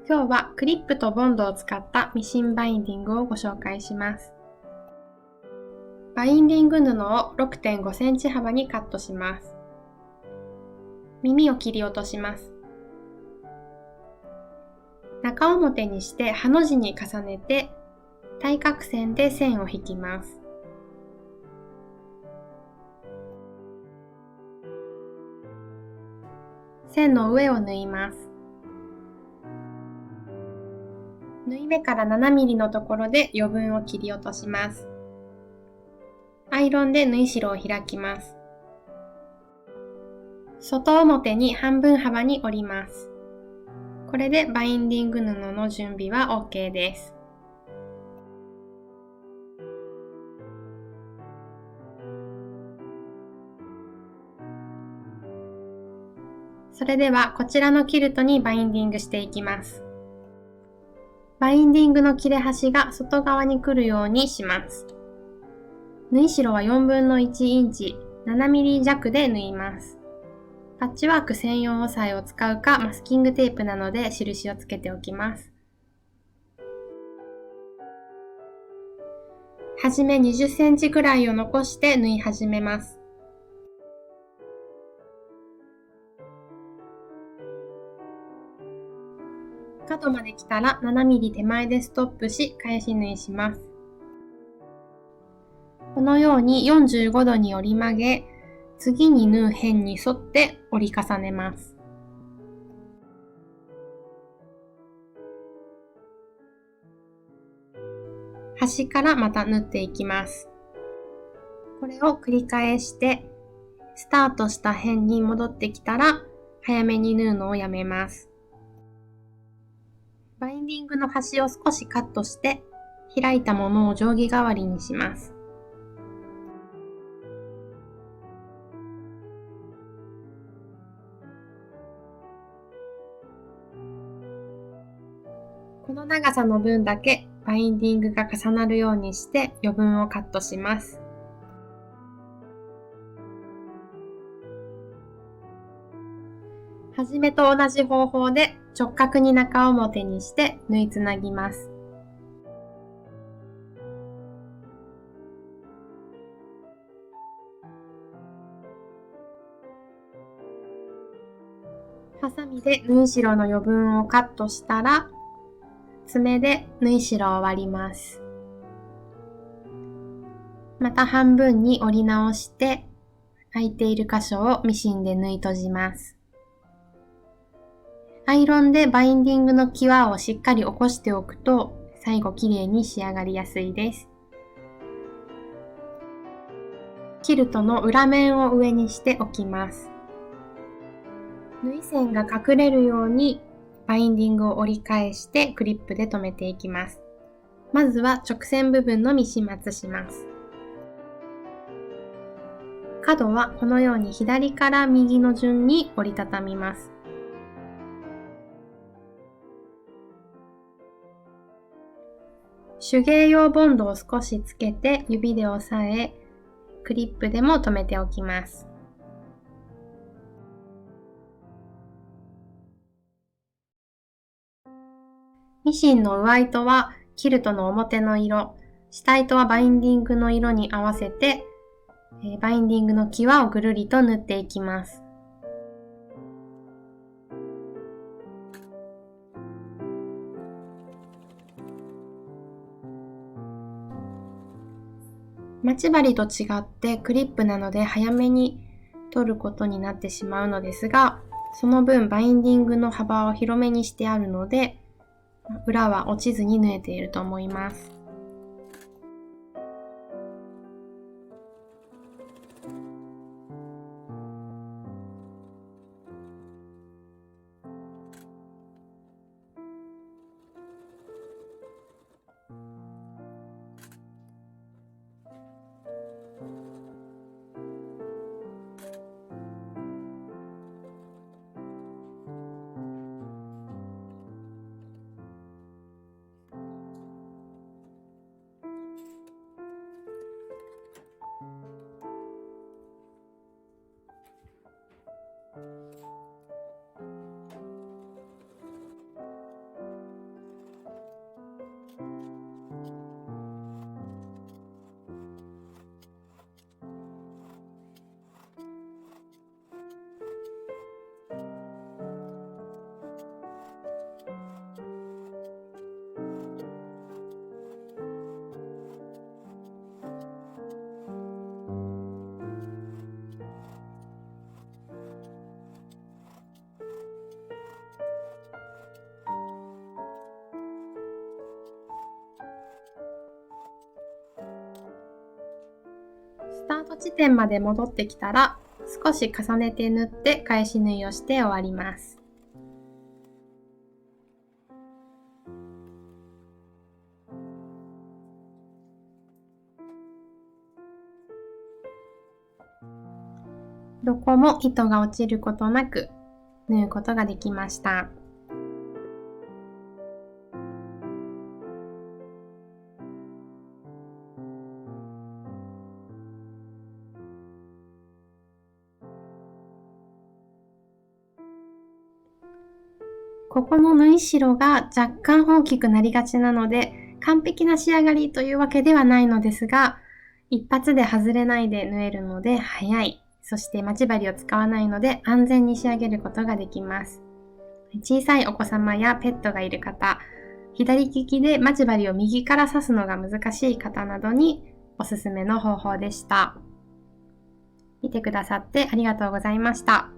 今日はクリップとボンドを使ったミシンバインディングをご紹介します。バインディング布を 6.5 センチ幅にカットします。耳を切り落とします。中表にしてハの字に重ねて対角線で線を引きます。線の上を縫います。縫い目から 7mm のところで余分を切り落とします。アイロンで縫い代を開きます。外表に半分幅に折ります。これでバインディング布の準備は OK です。それではこちらのキルトにバインディングしていきます。バインディングの切れ端が外側に来るようにします。縫い代は1/4インチ、7mm 弱で縫います。パッチワーク専用押さえを使うかマスキングテープなので印をつけておきます。はじめ20センチくらいを残して縫い始めます。角まで来たら 7mm 手前でストップし返し縫いします。このように45度に折り曲げ、次に縫う辺に沿って折り重ねます。端からまた縫っていきます。これを繰り返して、スタートした辺に戻ってきたら、早めに縫うのをやめます。バインディングの端を少しカットして、開いたものを定規代わりにします。この長さの分だけバインディングが重なるようにして余分をカットします。はじめと同じ方法で直角に中表にして縫いつなぎます。ハサミで縫い代の余分をカットしたら、爪で縫い代を割ります。また半分に折り直して、空いている箇所をミシンで縫い閉じます。アイロンでバインディングの際をしっかり起こしておくと、最後きれいに仕上がりやすいです。キルトの裏面を上にしておきます。縫い線が隠れるようにバインディングを折り返してクリップで留めていきます。まずは直線部分のみ始末します。角はこのように左から右の順に折りたたみます。手芸用ボンドを少しつけて指で押さえ、クリップでも留めておきます。ミシンの上糸はキルトの表の色、下糸はバインディングの色に合わせて、バインディングの際をぐるりと縫っていきます。待ち針と違ってクリップなので早めに取ることになってしまうのですが、その分バインディングの幅を広めにしてあるので、裏は落ちずに縫えていると思います。スタート地点まで戻ってきたら、少し重ねて縫って返し縫いをして終わります。どこも糸が落ちることなく縫うことができました。ここの縫い代が若干大きくなりがちなので、完璧な仕上がりというわけではないのですが、一発で外れないで縫えるので早い。そして待ち針を使わないので安全に仕上げることができます。小さいお子様やペットがいる方、左利きで待ち針を右から刺すのが難しい方などにおすすめの方法でした。見てくださってありがとうございました。